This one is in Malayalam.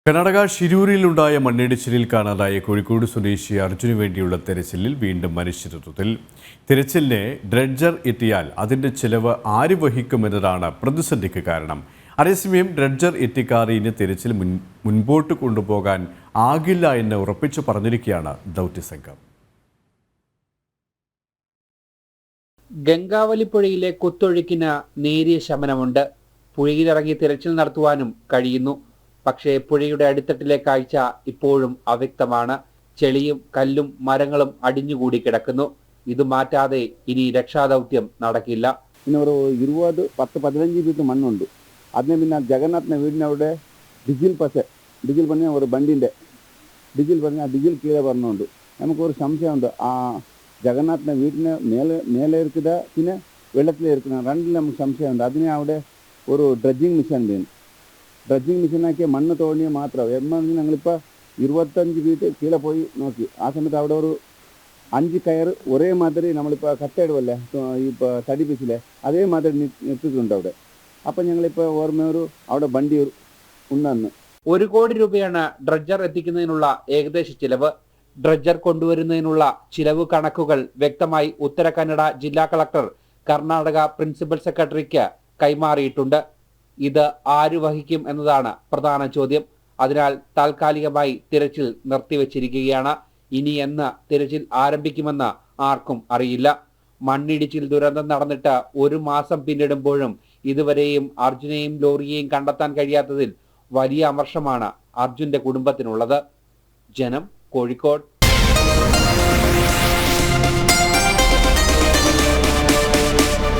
കർണാടക ഷിരൂരിലുണ്ടായ മണ്ണിടിച്ചിലിൽ കാണാതായ കോഴിക്കോട് സ്വദേശി അർജുനു വേണ്ടിയുള്ള തെരച്ചിലിൽ വീണ്ടും അനിശ്ചിതത്വത്തിൽ. തെരച്ചിലിന് ഡ്രഡ്ജർ എത്തിയാൽ അതിന്റെ ചെലവ് ആര് വഹിക്കുമെന്നതാണ് പ്രതിസന്ധിക്ക് കാരണം. അതേസമയം ഡ്രഡ്ജർ എത്തിക്കാതെ ഇനി തെരച്ചിൽ മുൻപോട്ട് കൊണ്ടുപോകാൻ ആകില്ല എന്ന് ഉറപ്പിച്ചു പറഞ്ഞിരിക്കുകയാണ് ദൗത്യസംഘം. ഗംഗാവലിപ്പുഴയിലെ കുത്തൊഴുക്കിന് നേരിയ ശമനമുണ്ട്. പുഴയിലിറങ്ങി തിരച്ചിൽ നടത്തുവാനും കഴിയുന്നു. പക്ഷേ പുഴയുടെ അടിത്തട്ടിലെ കാഴ്ച ഇപ്പോഴും അവ്യക്തമാണ്. ചെളിയും കല്ലും മരങ്ങളും അടിഞ്ഞുകൂടി കിടക്കുന്നു. ഇത് മാറ്റാതെ ഇനി രക്ഷാദൗത്യം നടക്കില്ല. പിന്നെ ഒരു 20-15 ഫീറ്റ് മണ്ണുണ്ട്. അതിന് പിന്നെ ജഗന്നാഥിന്റെ വീടിനവിടെ ഡിജിൽ പറഞ്ഞ ഒരു ബണ്ടിന്റെ ഡിജിൽ കീഴെ പറഞ്ഞുണ്ട്. നമുക്കൊരു സംശയമുണ്ട്, ആ ജഗന്നാഥിന്റെ വീടിന് മേലെ ഇരിക്കുന്ന പിന്നെ വെള്ളത്തിൽ ഇരിക്കുന്ന രണ്ടിൽ നമുക്ക് സംശയമുണ്ട്. അതിന് അവിടെ ഒരു ഡ്രഡ്ജിങ് മെഷീൻ വേണം. ഡ്രഡ്ജിങ് മെഷീനാക്കിയ മണ്ണ് തോണിയ മാത്രം എന്നാൽ ഞങ്ങളിപ്പോൾ 25 ഫീറ്റ് കീഴെ പോയി നോക്കി. ആ സമയത്ത് അവിടെ ഒരു 5 കയർ ഒരേ മാതിരി നമ്മളിപ്പോൾ കട്ടയിടുമല്ലേ ഇപ്പോൾ തടി പീസിലെ അതേമാതിരി നിർത്തിയിട്ടുണ്ട് അവിടെ. അപ്പം ഞങ്ങളിപ്പോൾ ഓർമ്മയൊരു അവിടെ വണ്ടി ഉണ്ടെന്ന്. 1 കോടി രൂപയാണ് ഡ്രഡ്ജർ എത്തിക്കുന്നതിനുള്ള ഏകദേശ ചിലവ്. ഡ്രഡ്ജർ കൊണ്ടുവരുന്നതിനുള്ള ചിലവ് കണക്കുകൾ വ്യക്തമായി ഉത്തര കന്നഡ ജില്ലാ കളക്ടർ കർണാടക പ്രിൻസിപ്പൽ സെക്രട്ടറിക്ക് കൈമാറിയിട്ടുണ്ട്. ഇത് ആര് വഹിക്കും എന്നതാണ് പ്രധാന ചോദ്യം. അതിനാൽ താൽക്കാലികമായി തിരച്ചിൽ നിർത്തിവച്ചിരിക്കുകയാണ്. ഇനി എന്ന് തിരച്ചിൽ ആരംഭിക്കുമെന്ന് ആർക്കും അറിയില്ല. മണ്ണിടിച്ചിൽ ദുരന്തം നടന്നിട്ട് 1 മാസം പിന്നിടുമ്പോഴും ഇതുവരെയും അർജുനെയും ലോറിയെയും കണ്ടെത്താൻ കഴിയാത്തതിൽ വലിയ അമർഷമാണ് അർജുന്റെ കുടുംബത്തിനുള്ളത്. ജനം, കോഴിക്കോട്.